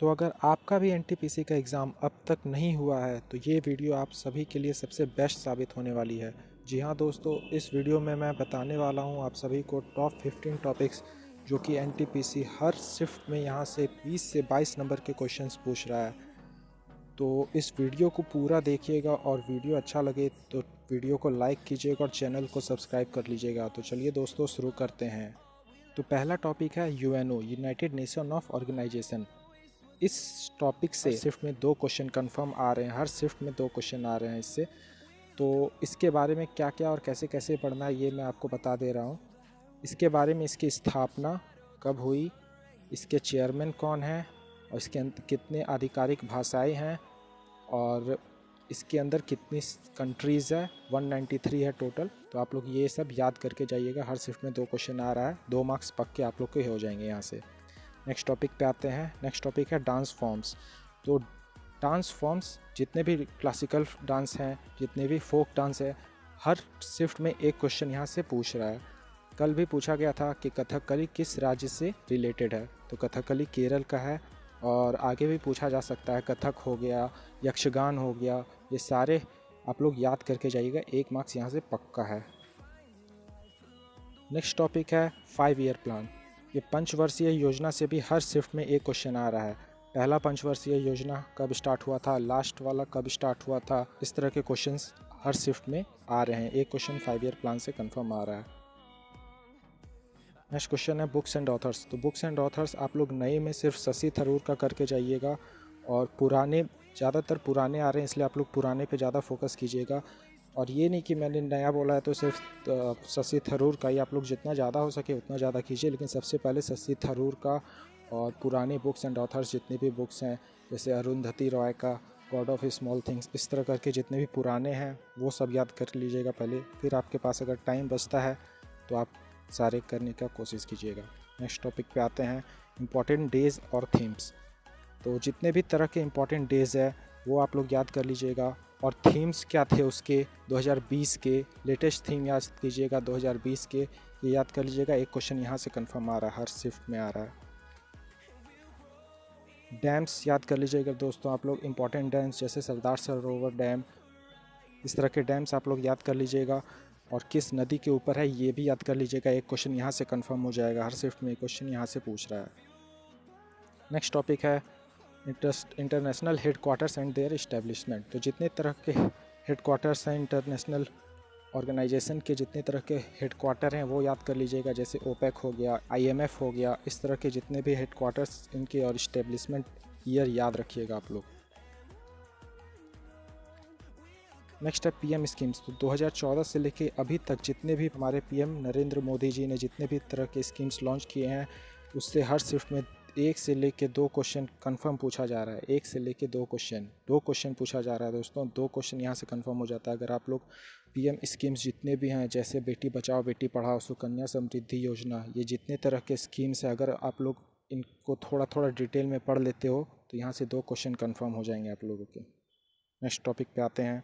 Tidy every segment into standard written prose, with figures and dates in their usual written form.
तो अगर आपका भी एनटीपीसी का एग्ज़ाम अब तक नहीं हुआ है तो ये वीडियो आप सभी के लिए सबसे बेस्ट साबित होने वाली है। जी हाँ दोस्तों, इस वीडियो में मैं बताने वाला हूँ आप सभी को टॉप 15 टॉपिक्स जो कि एनटीपीसी हर शिफ्ट में यहाँ से 20 से 22 नंबर के क्वेश्चंस पूछ रहा है। तो इस वीडियो को पूरा देखिएगा और वीडियो अच्छा लगे तो वीडियो को लाइक कीजिएगा और चैनल को सब्सक्राइब कर लीजिएगा। तो चलिए दोस्तों शुरू करते हैं। तो पहला टॉपिक है UNO, United Nation of Organization. इस टॉपिक से शिफ्ट में 2 क्वेश्चन कंफर्म आ रहे हैं, हर शिफ्ट में 2 क्वेश्चन आ रहे हैं इससे। तो इसके बारे में क्या क्या और कैसे कैसे पढ़ना है ये मैं आपको बता दे रहा हूँ। इसके बारे में इसकी स्थापना कब हुई, इसके चेयरमैन कौन हैं और इसके अंदर कितने आधिकारिक भाषाएं हैं और इसके अंदर कितनी कंट्रीज़ है, 193 है टोटल। तो आप लोग ये सब याद करके जाइएगा, हर शिफ्ट में 2 क्वेश्चन आ रहा है, 2 मार्क्स पक्के आप लोग के हो जाएंगे यहाँ से। नेक्स्ट टॉपिक पे आते हैं। नेक्स्ट टॉपिक है डांस फॉर्म्स। तो डांस फॉर्म्स जितने भी क्लासिकल डांस हैं, जितने भी फोक डांस है, हर शिफ्ट में एक क्वेश्चन यहाँ से पूछ रहा है। कल भी पूछा गया था कि कथकली किस राज्य से रिलेटेड है, तो कथकली केरल का है। और आगे भी पूछा जा सकता है, कथक हो गया, यक्षगान हो गया, ये सारे आप लोग याद करके जाइएगा, 1 मार्क्स यहाँ से पक्का है। नेक्स्ट टॉपिक है 5 ईयर प्लान। ये पंचवर्षीय योजना से भी हर शिफ्ट में एक क्वेश्चन आ रहा है। पहला पंचवर्षीय योजना कब स्टार्ट हुआ था, लास्ट वाला कब स्टार्ट हुआ था, इस तरह के क्वेश्चंस हर शिफ्ट में आ रहे हैं। एक क्वेश्चन 5 ईयर प्लान से कंफर्म आ रहा है। नेक्स्ट क्वेश्चन है बुक्स एंड ऑथर्स। तो बुक्स एंड ऑथर्स आप लोग नए में सिर्फ शशि थरूर का करके जाइएगा और पुराने ज़्यादातर पुराने आ रहे हैं, इसलिए आप लोग पुराने पे ज़्यादा फोकस कीजिएगा। और ये नहीं कि मैंने नया बोला है तो सिर्फ शशि थरूर का ही, आप लोग जितना ज़्यादा हो सके उतना ज़्यादा कीजिए, लेकिन सबसे पहले शशि थरूर का और पुराने बुक्स एंड ऑथर्स जितने भी बुक्स हैं, जैसे अरुंधति रॉय का गॉड ऑफ स्मॉल थिंग्स, इस तरह करके जितने भी पुराने हैं वो सब याद कर लीजिएगा पहले। फिर आपके पास अगर टाइम बचता है तो आप सारे करने का कोशिश कीजिएगा। नेक्स्ट टॉपिक पे आते हैं इम्पॉर्टेंट डेज़ और थीम्स। तो जितने भी तरह के इम्पॉर्टेंट डेज़ है वो आप लोग याद कर लीजिएगा और थीम्स क्या थे उसके 2020 के, लेटेस्ट थीम याद कीजिएगा 2020 के, ये याद कर लीजिएगा। एक क्वेश्चन यहाँ से कंफर्म आ रहा है, हर शिफ्ट में आ रहा है। डैम्स याद कर लीजिएगा दोस्तों आप लोग, इम्पॉर्टेंट डैम्स जैसे सरदार सरोवर डैम, इस तरह के डैम्स आप लोग याद कर लीजिएगा। और किस नदी के ऊपर है ये भी याद कर लीजिएगा, एक क्वेश्चन यहाँ से कंफर्म हो जाएगा, हर शिफ्ट में एक क्वेश्चन यहाँ से पूछ रहा है। नेक्स्ट टॉपिक है international headquarters and their establishment. तो जितने तरह के हेड क्वार्टर्स हैं इंटरनेशनल ऑर्गेनाइजेशन के, जितने तरह के हेड क्वार्टर हैं वो याद कर लीजिएगा, जैसे ओपेक हो गया, आईएमएफ हो गया, इस तरह के जितने भी हेड क्वार्टर्स इनके और इस्टेब्लिशमेंट ईयर याद रखिएगा आप लोग। नेक्स्ट है पीएम स्कीम्स। तो 2014 से लेके अभी तक जितने भी हमारे पीएम नरेंद्र मोदी जी ने जितने भी तरह के स्कीम्स लॉन्च किए हैं, उससे हर शिफ्ट में 1 से लेके 2 क्वेश्चन कंफर्म पूछा जा रहा है। 1 से लेके 2 क्वेश्चन पूछा जा रहा है दोस्तों, 2 क्वेश्चन यहाँ से कंफर्म हो जाता है। अगर आप लोग पीएम स्कीम्स जितने भी हैं, जैसे बेटी बचाओ बेटी पढ़ाओ, सुकन्या समृद्धि योजना, ये जितने तरह के स्कीम्स हैं, अगर आप लोग इनको थोड़ा थोड़ा डिटेल में पढ़ लेते हो तो यहाँ से 2 क्वेश्चन कन्फर्म हो जाएंगे आप लोगों के। नेक्स्ट टॉपिक पे आते हैं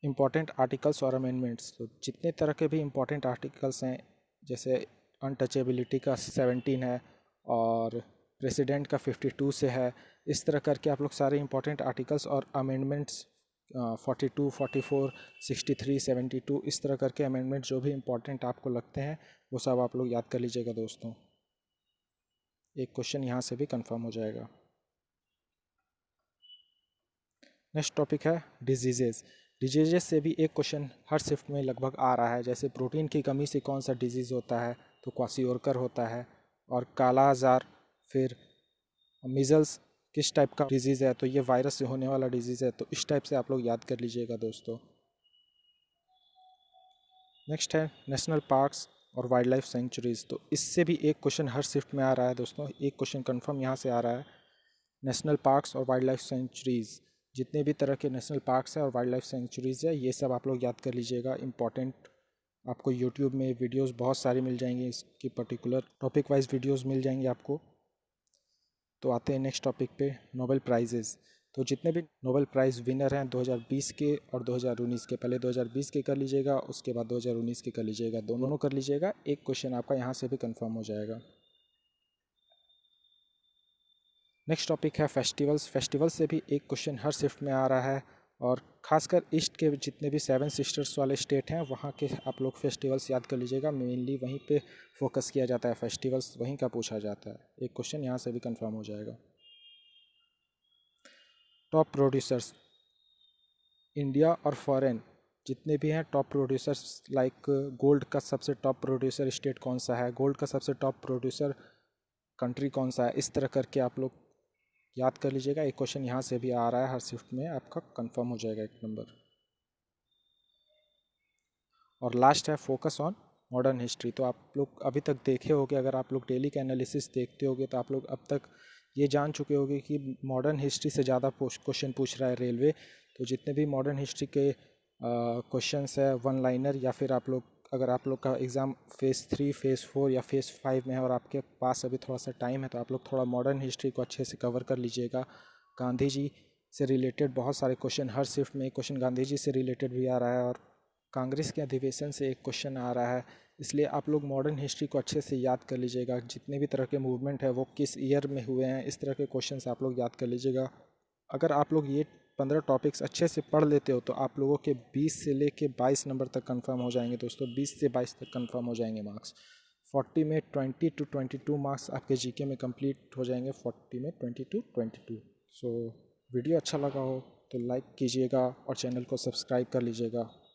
इम्पॉर्टेंट आर्टिकल्स और अमेंडमेंट्स। तो जितने तरह के भी इम्पॉर्टेंट आर्टिकल्स हैं, जैसे अनटचेबिलिटी का 17 है और प्रेसिडेंट का 52 से है, इस तरह करके आप लोग सारे इम्पॉर्टेंट आर्टिकल्स और अमेंडमेंट्स 42, 44, 63, 72, इस तरह करके अमेंडमेंट जो भी इम्पॉर्टेंट आपको लगते हैं वो सब आप लोग याद कर लीजिएगा दोस्तों। एक क्वेश्चन यहाँ से भी कंफर्म हो जाएगा। नेक्स्ट टॉपिक है डिजीज़ेज़। डिजीज़ से भी एक क्वेश्चन हर शिफ्ट में लगभग आ रहा है, जैसे प्रोटीन की कमी से कौन सा डिजीज़ होता है, तो क्वाशियोरकर होता है। और काला आज़ार, फिर मीज़ल्स किस टाइप का डिजीज़ है, तो ये वायरस से होने वाला डिजीज़ है। तो इस टाइप से आप लोग याद कर लीजिएगा दोस्तों। नेक्स्ट है नेशनल पार्क्स और वाइल्ड लाइफ सेंचुरीज़। तो इससे भी एक क्वेश्चन हर शिफ्ट में आ रहा है दोस्तों, एक क्वेश्चन कन्फर्म यहाँ से आ रहा है। नेशनल पार्क्स और वाइल्ड लाइफ सेंचुरीज़, जितने भी तरह के नेशनल पार्क्स हैं और वाइल्ड लाइफ सेंचुरीज़ है, ये सब आप लोग याद कर लीजिएगा। इंपॉर्टेंट आपको यूट्यूब में वीडियोस बहुत सारी मिल जाएंगी, इसकी पर्टिकुलर टॉपिक वाइज वीडियोस मिल जाएंगे आपको। तो आते हैं नेक्स्ट टॉपिक पे, नोबेल प्राइजेज़। तो जितने भी नोबेल प्राइज़ विनर हैं 2020 के और 2019 के, पहले 2020 के कर लीजिएगा, उसके बाद 2019 के कर लीजिएगा, दोनों कर लीजिएगा, एक क्वेश्चन आपका यहाँ से भी कन्फर्म हो जाएगा। नेक्स्ट टॉपिक है फेस्टिवल्स। फेस्टिवल से भी एक क्वेश्चन हर शिफ्ट में आ रहा है, और खासकर ईस्ट के जितने भी 7 सिस्टर्स वाले स्टेट हैं वहाँ के आप लोग फेस्टिवल्स याद कर लीजिएगा। मेनली वहीं पे फोकस किया जाता है, फेस्टिवल्स वहीं का पूछा जाता है। एक क्वेश्चन यहाँ से भी कंफर्म हो जाएगा। टॉप प्रोड्यूसर्स, इंडिया और फॉरेन जितने भी हैं टॉप प्रोड्यूसर्स, लाइक गोल्ड का सबसे टॉप प्रोड्यूसर स्टेट कौन सा है, गोल्ड का सबसे टॉप प्रोड्यूसर कंट्री कौन सा है, इस तरह करके आप लोग याद कर लीजिएगा। एक क्वेश्चन यहाँ से भी आ रहा है हर शिफ्ट में, आपका कंफर्म हो जाएगा एक नंबर। और लास्ट है फोकस ऑन मॉडर्न हिस्ट्री। तो आप लोग अभी तक देखे होंगे, अगर आप लोग डेली का एनालिसिस देखते होगे तो आप लोग अब तक ये जान चुके होंगे कि मॉडर्न हिस्ट्री से ज़्यादा क्वेश्चन पूछ रहा है रेलवे। तो जितने भी मॉडर्न हिस्ट्री के क्वेश्चंस है वन लाइनर, या फिर आप लोग अगर आप लोग का एग्ज़ाम फेज़ 3 फेज़ 4 या फेज़ 5 में है और आपके पास अभी थोड़ा सा टाइम है, तो आप लोग थोड़ा मॉडर्न हिस्ट्री को अच्छे से कवर कर लीजिएगा। गांधी जी से रिलेटेड बहुत सारे क्वेश्चन हर शिफ्ट में, एक क्वेश्चन गांधी जी से रिलेटेड भी आ रहा है, और कांग्रेस के अधिवेशन से एक क्वेश्चन आ रहा है। इसलिए आप लोग मॉडर्न हिस्ट्री को अच्छे से याद कर लीजिएगा। जितने भी तरह के मूवमेंट है वो किस ईयर में हुए हैं, इस तरह के क्वेश्चंस आप लोग याद कर लीजिएगा। अगर आप लोग ये 15 टॉपिक्स अच्छे से पढ़ लेते हो तो आप लोगों के 20 से लेके 22 नंबर तक कंफर्म हो जाएंगे दोस्तों। 20 से 22 तक कंफर्म हो जाएंगे मार्क्स। 40 में 20 to 22 मार्क्स आपके जीके में कंप्लीट हो जाएंगे। 40 में 20 to 22। सो वीडियो अच्छा लगा हो तो लाइक कीजिएगा और चैनल को सब्सक्राइब कर लीजिएगा।